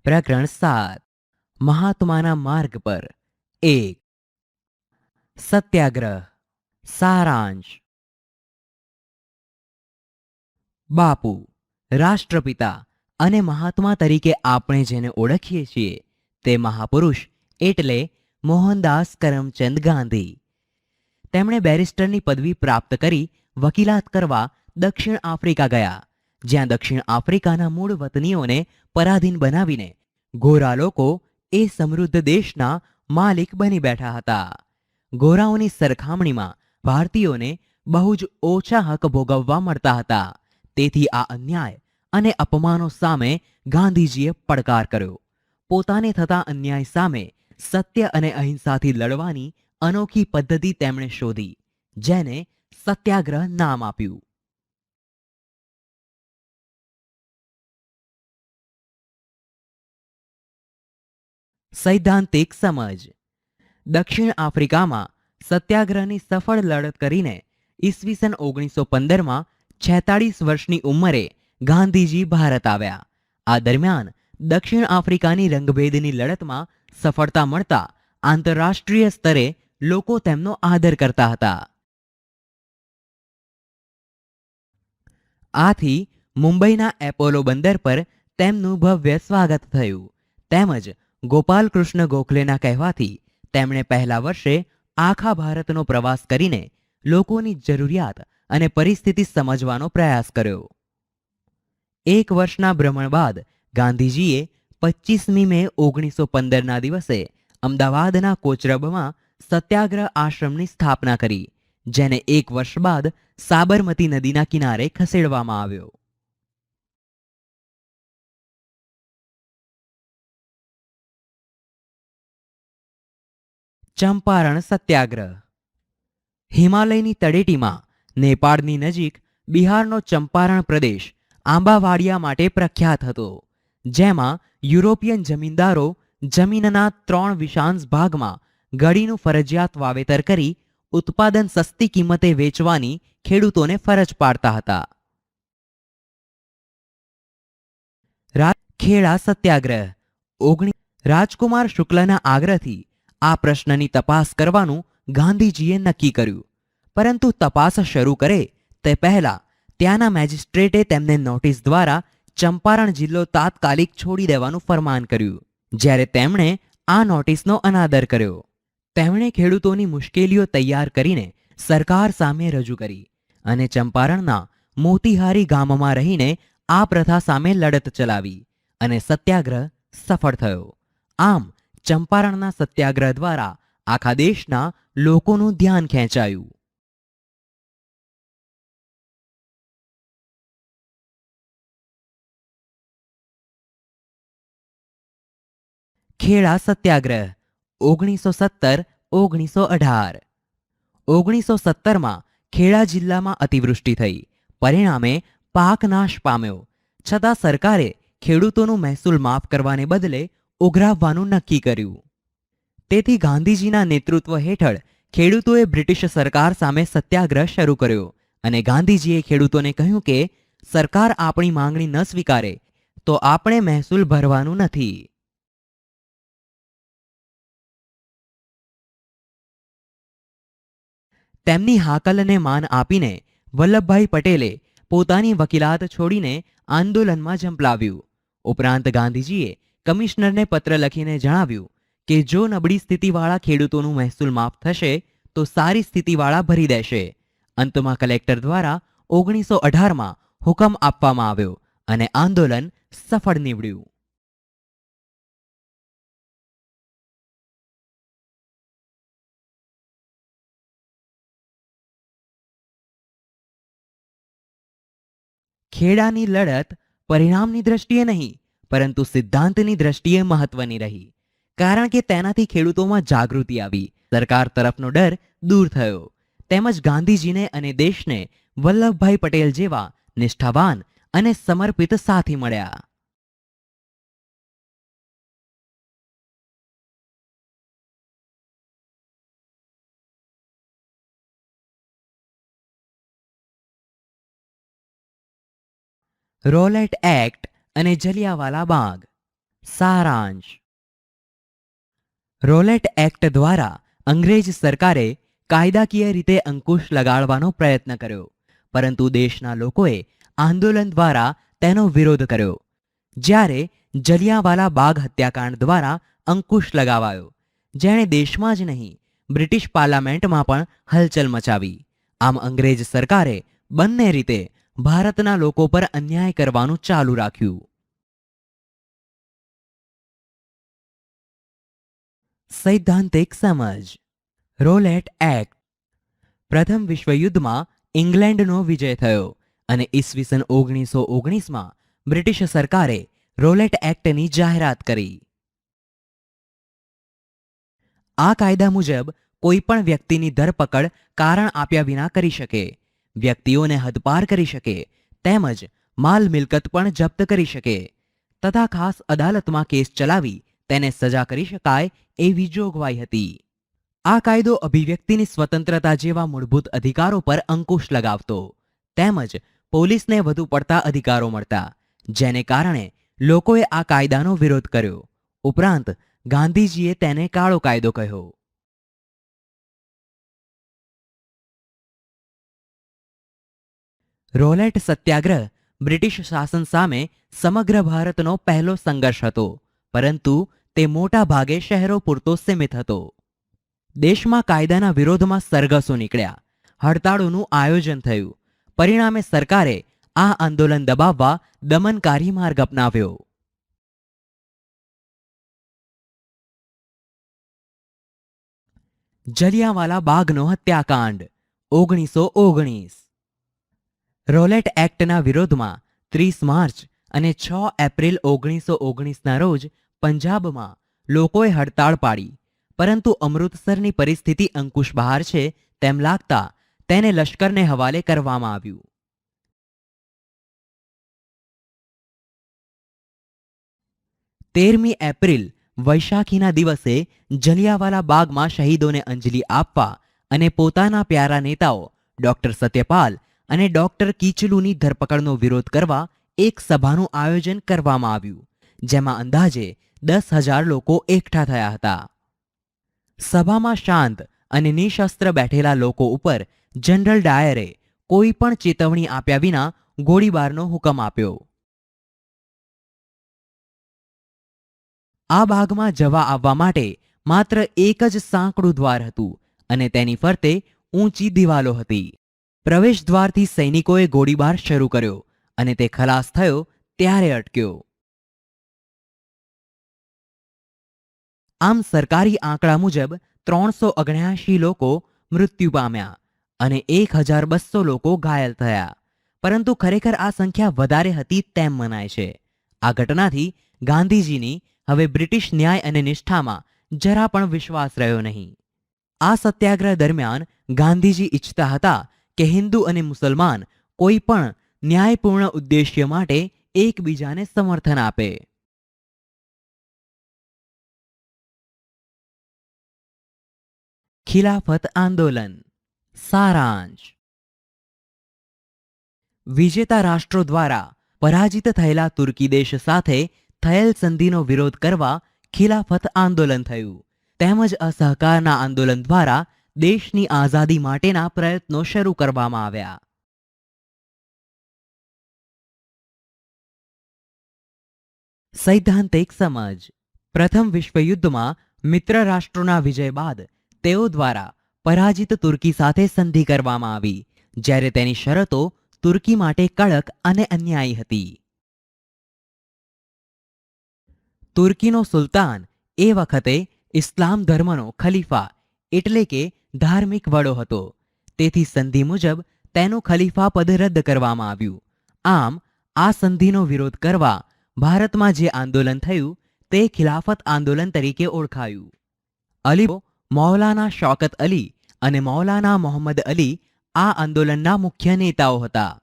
પ્રકરણ 7 મહાત્માના માર્ગ પર 1 સત્યાગ્રહ સારાંશ બાપુ રાષ્ટ્રપિતા અને મહાત્મા તરીકે આપણે જેને ઓળખીએ છીએ તે મહાપુરુષ એટલે મોહનદાસ કરમચંદ ગાંધી. તેમણે બેરિસ્ટરની પદવી પ્રાપ્ત કરી વકીલાત કરવા દક્ષિણ આફ્રિકા ગયા, જ્યાં દક્ષિણ આફ્રિકાના મૂળ વતનીઓને પરાધીન બનાવીને ગોરા લોકો એ સમૃદ્ધ દેશના માલિક બની બેઠા હતા. ગોરાઓની સરખામણીમાં ભારતીયોને બહુ જ ઓછા હક ભોગવવા મળતા હતા. તેથી આ અન્યાય અને અપમાનો સામે ગાંધીજીએ પડકાર કર્યો. પોતાને થતા અન્યાય સામે સત્ય અને અહિંસાથી લડવાની અનોખી પદ્ધતિ તેમણે શોધી, જેને સત્યાગ્રહ નામ આપ્યું. સૈદ્ધાંતિક સમજ. દક્ષિણ આફ્રિકામાં સત્યાગ્રહની સફળ લડત કરીને ઈસવીસન 1915માં 46 વર્ષની ઉંમરે ગાંધીજી ભારત આવ્યા. આ દરમિયાન દક્ષિણ આફ્રિકાની રંગભેદની લડતમાં સફળતા મળતા આંતરરાષ્ટ્રીય સ્તરે લોકો તેમનો આદર કરતા હતા. આથી મુંબઈના એપોલો બંદર પર તેમનું ભવ્ય સ્વાગત થયું. તેમજ ગોપાલકૃષ્ણ ગોખલેના કહેવાથી તેમણે પહેલા વર્ષે આખા ભારતનો પ્રવાસ કરીને લોકોની જરૂરિયાત અને પરિસ્થિતિ સમજવાનો પ્રયાસ કર્યો. એક વર્ષના ભ્રમણ બાદ ગાંધીજીએ 25મી મે 1915ના દિવસે અમદાવાદના કોચરબમાં સત્યાગ્રહ આશ્રમની સ્થાપના કરી, જેને એક વર્ષ બાદ સાબરમતી નદીના કિનારે ખસેડવામાં આવ્યો. ચંપારણ સત્યાગ્રહ. હિમાલયની તળેટીમાં નેપાળની નજીક બિહારનો ચંપારણ પ્રદેશ આંબાવાડિયા માટે પ્રખ્યાત હતો, જેમાં યુરોપિયન જમીનદારો જમીનના 3 વિશાંશ ભાગમાં ગળીનું ફરજિયાત વાવેતર કરી ઉત્પાદન સસ્તી કિંમતે વેચવાની ખેડૂતોને ફરજ પાડતા હતા. ખેડા સત્યાગ્રહ. રાજકુમાર શુક્લના આગ્રહથી આ પ્રશ્નની તપાસ કરવાનું ગાંધીજીએ નક્કી કર્યું, પરંતુ તપાસ શરૂ કરે તે પહેલા ત્યાંના મેજિસ્ટ્રેટે તેમને નોટિસ દ્વારા ચંપારણ જિલ્લો તાત્કાલિક છોડી દેવાનું ફરમાન કર્યું. જ્યારે તેમણે આ નોટિસનો અનાદર કર્યો, તેમણે ખેડૂતોની મુશ્કેલીઓ તૈયાર કરીને સરકાર સામે રજૂ કરી અને ચંપારણના મોતીહારી ગામમાં રહીને આ પ્રથા સામે લડત ચલાવી અને સત્યાગ્રહ સફળ થયો. આમ ચંપારણના સત્યાગ્રહ દ્વારા આખા દેશના લોકોનું ધ્યાન ખેંચાયું. ખેડા સત્યાગ્રહ 1917-1918. 1917માં ખેડા જિલ્લામાં અતિવૃષ્ટિ થઈ, પરિણામે પાક નાશ પામ્યો. છતાં સરકારે ખેડૂતોનું મહેસૂલ માફ કરવાને બદલે ઉઘરાવવાનું નક્કી કર્યું. તેથી ગાંધીજીના નેતૃત્વ હેઠળ ખેડૂતોએ બ્રિટિશ સરકાર સામે સત્યાગ્રહ શરૂ કર્યો અને ગાંધીજીએ ખેડૂતોને કહ્યું કે સરકાર આપણી માંગણી ન સ્વીકારે તો આપણે મહેસૂલ ભરવાનું નથી. તેમની હાકલને માન આપીને વલ્લભભાઈ પટેલે પોતાની વકીલાત છોડીને આંદોલનમાં ઝંપલાવ્યું. ઉપરાંત ગાંધીજીએ કમિશનરને પત્ર લખીને જણાવ્યું કે જો નબળી સ્થિતિવાળા ખેડૂતોનું મહેસૂલ માફ થશે તો સારી સ્થિતિવાળા ભરી દેશે. અંતમાં કલેક્ટર દ્વારા 1918માં હુકમ આપવામાં આવ્યો અને આંદોલન સફળ નીવડ્યું. ખેડાની લડત પરિણામની દ્રષ્ટિએ નહીં, પરંતુ સિદ્ધાંતની દ્રષ્ટિએ મહત્વની રહી, કારણ કે તેનાથી ખેડૂતોમાં જાગૃતિ આવી, સરકાર તરફનો ડર દૂર થયો, તેમજ ગાંધીજીને અને દેશને વલ્લભભાઈ પટેલ જેવા નિષ્ઠાવાન અને સમર્પિત સાથી મળ્યા. રોલેટ એક્ટ અને જલિયાવાલા બાગ. સારાંશ. રોલેટ એક્ટ દ્વારા અંગ્રેજ સરકારે કાયદાકીય રીતે અંકુશ લગાડવાનો પ્રયત્ન કર્યો, પરંતુ દેશના લોકોએ આંદોલન દ્વારા તેનો વિરોધ કર્યો. જ્યારે જલિયાંવાલા બાગ હત્યાકાંડ દ્વારા અંકુશ લગાવાયો, જેણે દેશમાં જ નહીં બ્રિટિશ પાર્લામેન્ટમાં પણ હલચલ મચાવી. આમ અંગ્રેજ સરકારે બંને રીતે ભારતના લોકો પર અન્યાય કરવાનું ચાલુ રાખ્યું. સૈદ્ધાંતિક સમજ. Rowlatt act. પ્રથમ વિશ્વયુદ્ધમાં ઇંગ્લેન્ડનો વિજય થયો અને ઈસવીસન 1919માં બ્રિટિશ સરકારે રોલેટ એક્ટની જાહેરાત કરી. આ કાયદા મુજબ કોઈ પણ વ્યક્તિની ધરપકડ કારણ આપ્યા વિના કરી શકે, વ્યક્તિઓને હદપાર કરી શકે, તેમજ માલ મિલકત પણ જપ્ત કરી શકે તથા ખાસ અદાલતમાં કેસ ચલાવી તેને સજા કરી શકાય એવી જોગવાઈ હતી. આ કાયદો અભિવ્યક્તિની સ્વતંત્રતા જેવા મૂળભૂત અધિકારો પર અંકુશ લગાવતો, તેમજ પોલીસને વધુ પડતા અધિકારો મળતા, જેને કારણે લોકોએ આ કાયદાનો વિરોધ કર્યો. ઉપરાંત ગાંધીજીએ તેને કાળો કાયદો કહ્યો. રોલેટ સત્યાગ્રહ બ્રિટિશ શાસન સામે સમગ્ર ભારતનો પહેલો સંઘર્ષ હતો, પરંતુ તે મોટા ભાગે શહેરો પૂરતો સીમિત હતો. દેશમાં કાયદાના વિરોધમાં સરઘસો નીકળ્યા, હડતાળોનું આયોજન થયું. પરિણામે સરકારે આ આંદોલન દબાવવા દમનકારી માર્ગ અપનાવ્યો. જલિયાંવાલા બાગનો હત્યાકાંડ 1919. રોલેટ એક્ટના વિરોધમાં 30 માર્ચ અને 6 એપ્રિલ 1919ના રોજ પંજાબમાં લોકોએ હડતાળ પાડી, પરંતુ અમૃતસરની પરિસ્થિતિ અંકુશ બહાર છે તેમ લાગતા તેને લશ્કરને હવાલે કરવામાં આવ્યું. 13મી એપ્રિલ વૈશાખીના દિવસે જલિયાંવાલા બાગમાં શહીદોને અંજલિ આપવા અને પોતાના પ્યારા નેતાઓ ડોક્ટર સત્યપાલ અને ડોક્ટર કીચલુની ધરપકડનો વિરોધ કરવા એક સભાનું આયોજન કરવામાં આવ્યું, જેમાં અંદાજે 10,000 લોકો એકઠા થયા હતા. સભામાં શાંત અને નિશસ્ત્ર બેઠેલા લોકો ઉપર જનરલ ડાયરે કોઈ પણ ચેતવણી આપ્યા વિના ગોળીબારનો હુકમ આપ્યો. આ બાગમાં જવા આવવા માટે માત્ર એક જ સાંકડું દ્વાર હતું અને તેની ફરતે ઊંચી દિવાલો હતી. પ્રવેશ દ્વારથી સૈનિકોએ ગોળીબાર શરૂ કર્યો અને તે ખલાસ થયો ત્યારે અટક્યો. આમ સરકારી આંકડા મુજબ 379 લોકો મૃત્યુ પામ્યા અને 1,200 લોકો ઘાયલ થયા, પરંતુ ખરેખર આ સંખ્યા વધારે હતી તેમ મનાય છે. આ ઘટનાથી ગાંધીજીની હવે બ્રિટિશ ન્યાય અને નિષ્ઠામાં જરા પણ વિશ્વાસ રહ્યો નહીં. આ સત્યાગ્રહ દરમિયાન ગાંધીજી ઈચ્છતા હતા કે હિન્દુ અને મુસલમાન કોઈ પણ ન્યાયપૂર્ણ ઉદ્દેશ્ય માટે એકબીજાને સમર્થન આપે. ખિલાફત આંદોલન. સારાંશ. વિજેતા રાષ્ટ્રો દ્વારા પરાજિત થયેલા તુર્કી દેશ સાથે થયેલ સંધિનો વિરોધ કરવા ખિલાફત આંદોલન થયું, તેમજ અસહકારના આંદોલન દ્વારા દેશની આઝાદી માટેના પ્રયત્નો શરૂ કરવામાં આવ્યા. સૈદ્ધાંતિક સમજ. પ્રથમ વિશ્વયુદ્ધમાં મિત્ર રાષ્ટ્રોના વિજય બાદ તેઓ દ્વારા પરાજિત તુર્કી સાથે સંધિ કરવામાં આવી, જ્યારે તેની શરતો તુર્કી માટે કડક અને અન્યાયી હતી. તુર્કીનો સુલતાન એ વખતે ઇસ્લામ ધર્મનો ખલીફા એટલે કે ધાર્મિક વડો હતો, તેથી સંધિ મુજબ તેનું ખલીફા પદ રદ કરવામાં આવ્યું. આમ આ સંધિનો વિરોધ કરવા ભારતમાં જે આંદોલન થયું તે ખિલાફત આંદોલન તરીકે ઓળખાયું. અલી, મૌલાના શૌકત અલી અને મૌલાના મોહમ્મદ અલી આ આંદોલનના મુખ્ય નેતાઓ હતા.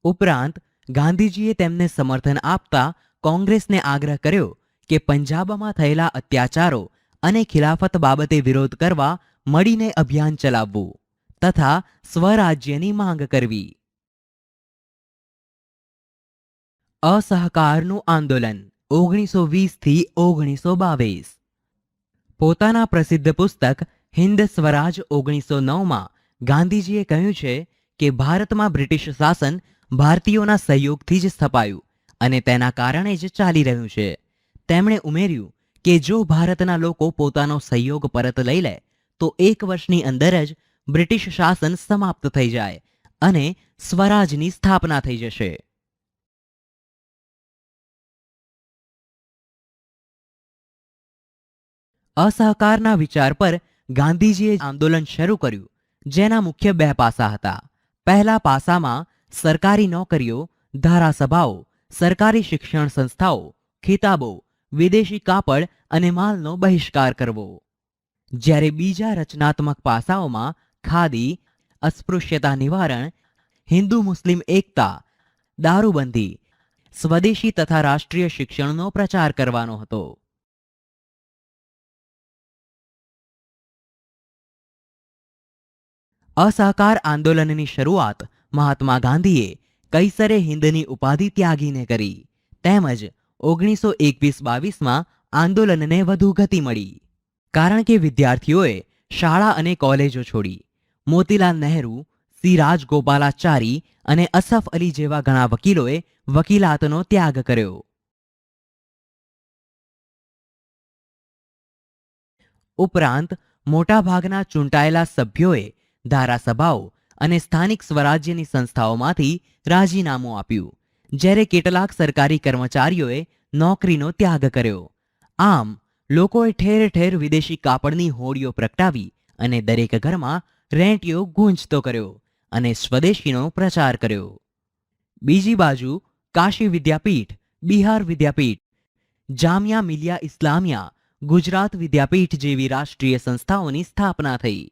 ઉપરાંત ગાંધીજીએ તેમને સમર્થન આપતા કોંગ્રેસને આગ્રહ કર્યો કે પંજાબમાં થયેલા અત્યાચારો અને ખિલાફત બાબતે વિરોધ કરવા મળીને અભિયાન ચલાવવું તથા સ્વરાજ્યની માંગ કરવી. અસહકારનું આંદોલન 1920 થી 1922. પોતાના પ્રસિદ્ધ પુસ્તક હિન્દ સ્વરાજ 1909માં ગાંધીજીએ કહ્યું છે કે ભારતમાં બ્રિટિશ શાસન ભારતીયોના સહયોગથી જ સ્થપાયું અને તેના કારણે જ ચાલી રહ્યું છે. તેમણે ઉમેર્યું કે જો ભારતના લોકો પોતાનો સહયોગ પરત લઈ લે તો 1 વર્ષની અંદર જ બ્રિટિશ શાસન સમાપ્ત થઈ જાય અને સ્વરાજની સ્થાપના થઈ જશે. અસહકારના વિચાર પર ગાંધીજીએ આંદોલન શરૂ કર્યું, જેના મુખ્ય 2 પાસા હતા. પહેલા પાસામાં સરકારી નોકરીઓ, ધારાસભાઓ, સરકારી શિક્ષણ સંસ્થાઓ, ખિતાબો, વિદેશી કાપડ અને માલનો બહિષ્કાર કરવો. જ્યારે બીજા રચનાત્મક પાસાઓમાં ખાદી, અસ્પૃશ્યતા નિવારણ, હિન્દુ મુસ્લિમ એકતા, દારૂબંધી, સ્વદેશી તથા રાષ્ટ્રીય શિક્ષણનો પ્રચાર કરવાનો હતો. અસહકાર આંદોલનની શરૂઆત મહાત્મા ગાંધીએ કૈસરે હિન્દની ઉપાધિ ત્યાગીને કરી. તેમજ 1921-22માં આંદોલનને વધુ ગતિ મળી, કારણ કે વિદ્યાર્થીઓએ શાળા અને કોલેજો છોડી. મોતીલાલ નહેરુ, સી રાજગોપાલાચારી અને અસફ અલી જેવા ઘણા વકીલોએ વકીલાતનો ત્યાગ કર્યો. ઉપરાંત મોટાભાગના ચૂંટાયેલા સભ્યોએ ધારાસભાઓ અને સ્થાનિક સ્વરાજ્યની સંસ્થાઓમાંથી રાજીનામું આપ્યું, જ્યારે કેટલાક સરકારી કર્મચારીઓએ નોકરીનો ત્યાગ કર્યો. આમ લોકોએ ઠેર ઠેર વિદેશી કાપડની હોડીઓ પ્રગટાવી અને દરેક ઘરમાં રેંટિયો ગૂંજતો કર્યો અને સ્વદેશીનો પ્રચાર કર્યો. બીજી બાજુ કાશી વિદ્યાપીઠ, બિહાર વિદ્યાપીઠ, જામિયા મિલિયા ઇસ્લામિયા, ગુજરાત વિદ્યાપીઠ જેવી રાષ્ટ્રીય સંસ્થાઓની સ્થાપના થઈ.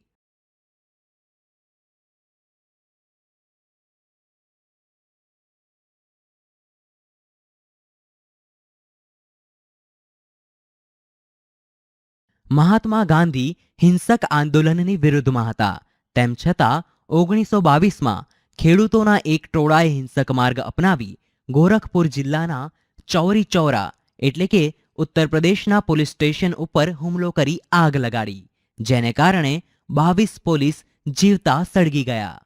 મહાત્મા ગાંધી હિંસક આંદોલનની વિરુદ્ધમાં હતા. તેમ છતાં 1922માં ખેડૂતોના એક ટોળાએ હિંસક માર્ગ અપનાવી ગોરખપુર જિલ્લાના ચૌરી ચૌરા એટલે કે ઉત્તર પ્રદેશના પોલીસ સ્ટેશન ઉપર હુમલો કરી આગ લગાડી, જેને કારણે 22 પોલીસ જીવતા સળગી ગયા.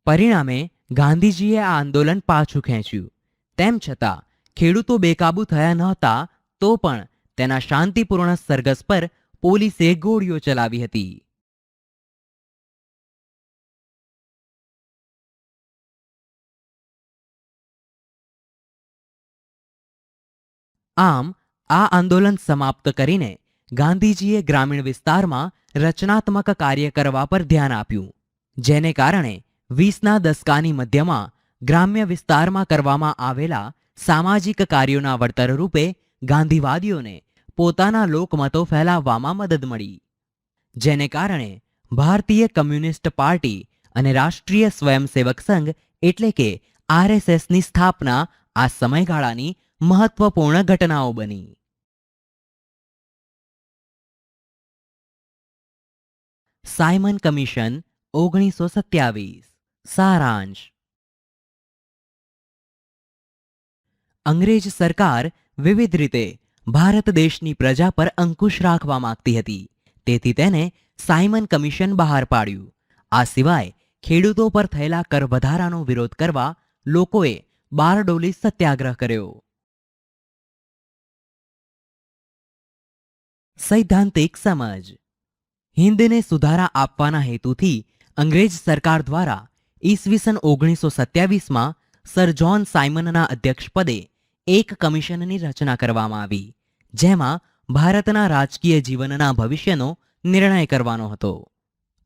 પરિણામે ગાંધીજીએ આ આંદોલન પાછું ખેંચ્યું. તેમ છતાં ખેડૂતો બેકાબૂ થયા નહોતા, તો પણ તેના શાંતિપૂર્ણ સરઘસ પર પોલીસે ગોળીઓ ચલાવી હતી. આમ આ આંદોલન સમાપ્ત કરીને ગાંધીજીએ ગ્રામીણ વિસ્તારમાં રચનાત્મક કાર્ય કરવા પર ધ્યાન આપ્યું, જેને કારણે 20ના દશકાની મધ્યમાં ગ્રામ્ય વિસ્તારમાં કરવામાં આવેલા સામાજિક કાર્યોના વળતર રૂપે ગાંધીવાદીઓને પોતાના લોકમતો ફેલાવવામાં મદદ મળી, જેને કારણે ભારતીય કમ્યુનિસ્ટ પાર્ટી અને રાષ્ટ્રીય સ્વયંસેવક સંઘ એટલે કે RSSની સ્થાપના આ સમયગાળાની મહત્વપૂર્ણ ઘટનાઓ બની. Simon commission 1927. સારાંશ. અંગ્રેજ સરકાર વિવિધ રીતે ભારત દેશની પ્રજા પર અંકુશ રાખવા માંગતી હતી, તેથી તેને સાયમન કમિશન બહાર પાડ્યું. આ સિવાય ખેડૂતો પર થયેલા કર વધારાનો વિરોધ કરવા લોકોએ બારડોલી સત્યાગ્રહ કર્યો. સૈદ્ધાંતિક સમજ. હિન્દને સુધારા આપવાના હેતુથી અંગ્રેજ સરકાર દ્વારા ઈસવીસન 1927માં સર જ્હોન સાયમનના અધ્યક્ષપદે એક કમિશનની રચના કરવામાં આવી, જેમાં ભારતના રાજકીય જીવનના ભવિષ્યનો નિર્ણય કરવાનો હતો.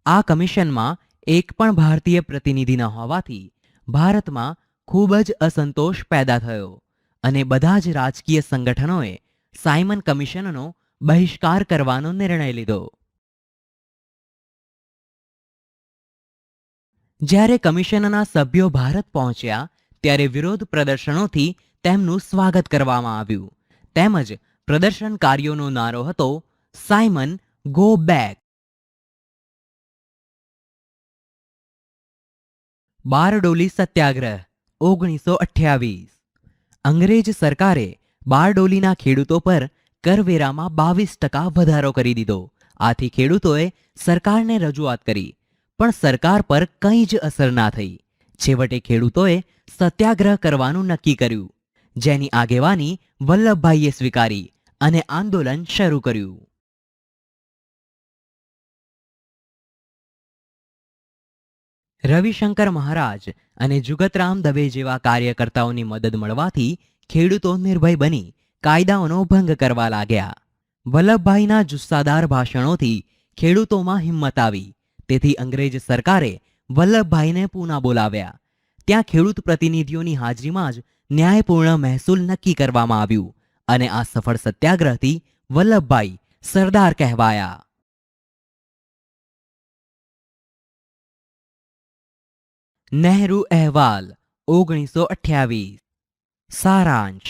આ કમિશનમાં એક પણ ભારતીય પ્રતિનિધિ ન હોવાથી ભારતમાં ખૂબ જ અસંતોષ પેદા થયો અને બધા જ રાજકીય સંગઠનોએ સાયમન કમિશનનો બહિષ્કાર કરવાનો નિર્ણય લીધો. જ્યારે કમિશનના સભ્યો ભારત પહોંચ્યા ત્યારે વિરોધ પ્રદર્શનોથી તેમનું સ્વાગત કરવામાં આવ્યું, તેમજ પ્રદર્શનકારીઓનો નારો હતો સાયમન ગો બેક. બારડોલી સત્યાગ્રહ 1928. અંગ્રેજ સરકારે બારડોલીના ખેડૂતો પર કરવેરામાં 22% વધારો કરી દીધો. આથી ખેડૂતોએ સરકારને રજૂઆત કરી, પણ સરકાર પર કંઈ જ અસર ના થઈ. છેવટે ખેડૂતોએ સત્યાગ્રહ કરવાનું નક્કી કર્યું, જેની આગેવાની વલ્લભભાઈએ સ્વીકારી અને આંદોલન શરૂ કર્યું. રવિશંકર મહારાજ અને જુગતરામ દવે જેવા કાર્યકર્તાઓની મદદ મળવાથી ખેડૂતો નિર્ભય બની કાયદાઓનો ભંગ કરવા લાગ્યા. વલ્લભભાઈના જુસ્સાદાર ભાષણોથી ખેડૂતોમાં હિંમત આવી. તેથી અંગ્રેજ સરકારે વલ્લભભાઈને પૂના બોલાવ્યા. ત્યાં ખેડૂત પ્રતિનિધિઓની હાજરીમાં જ ન્યાયપૂર્ણ મહેસૂલ નક્કી કરવામાં આવ્યું અને આ સફળ સત્યાગ્રહથી વલ્લભભાઈ સરદાર કહેવાયા. નહેરુ અહેવાલ 1928. સારાંશ.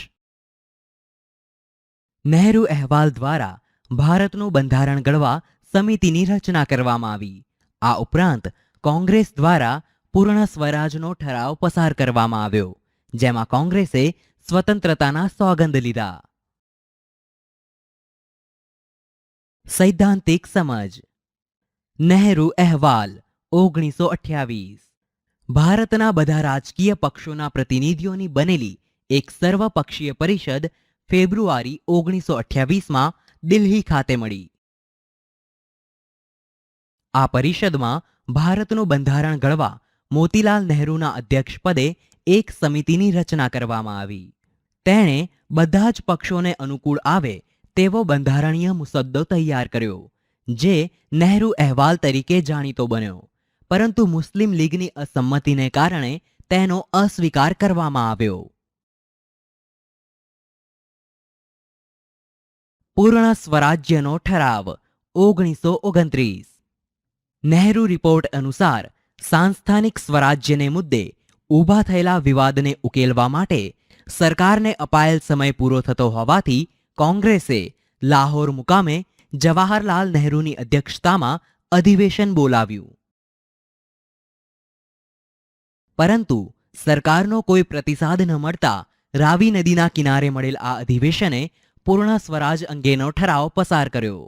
નહેરુ અહેવાલ દ્વારા ભારતનું બંધારણ ઘડવા સમિતિની રચના કરવામાં આવી. આ ઉપરાંત કોંગ્રેસ દ્વારા પૂર્ણ સ્વરાજનો ઠરાવ પસાર કરવામાં આવ્યો, જેમાં કોંગ્રેસે સ્વતંત્રતાના સોગંદ લીધા. સૈદ્ધાંતિક સમજ. નહેરુ અહેવાલ 1928 ભારતના બધા રાજકીય પક્ષોના પ્રતિનિધિઓની બનેલી એક સર્વપક્ષીય પરિષદ ફેબ્રુઆરી 1928માં દિલ્હી ખાતે મળી. આ પરિષદમાં ભારતનું બંધારણ ઘડવા મોતીલાલ નહેરુના અધ્યક્ષપદે એક સમિતિની રચના કરવામાં આવી. તેણે બધા જ પક્ષોને અનુકૂળ આવે તેવો બંધારણીય મુસદ્દો તૈયાર કર્યો, જે નહેરુ અહેવાલ તરીકે જાણીતો બન્યો. પરંતુ મુસ્લિમ લીગની અસંમતિને કારણે તેનો અસ્વીકાર કરવામાં આવ્યો. પૂર્ણ સ્વરાજ્યનો ઠરાવ 1929. નહેરુ રિપોર્ટ અનુસાર સાંસ્થાનિક સ્વરાજ્યને મુદ્દે ઊભા થયેલા વિવાદને ઉકેલવા માટે સરકારને અપાયેલ સમય પૂરો થતો હોવાથી કોંગ્રેસે લાહોર મુકામે જવાહરલાલ નહેરુની અધ્યક્ષતામાં અધિવેશન બોલાવ્યું. પરંતુ સરકારનો કોઈ પ્રતિસાદ ન મળતા રાવી નદીના કિનારે મળેલ આ અધિવેશને પૂર્ણ સ્વરાજ અંગેનો ઠરાવ પસાર કર્યો.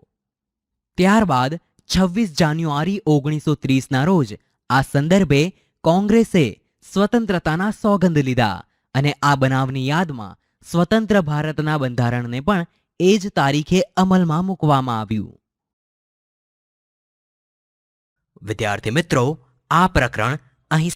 ત્યારબાદ 26 જાન્યુઆરી 1930ના રોજ આ સંદર્ભે કોંગ્રેસે સ્વતંત્રતાના સોગંદ લીધા અને આ બનાવની યાદમાં સ્વતંત્ર ભારતના બંધારણને પણ એ જ તારીખે અમલમાં મૂકવામાં આવ્યું. વિદ્યાર્થી મિત્રો, આ પ્રકરણ અહીં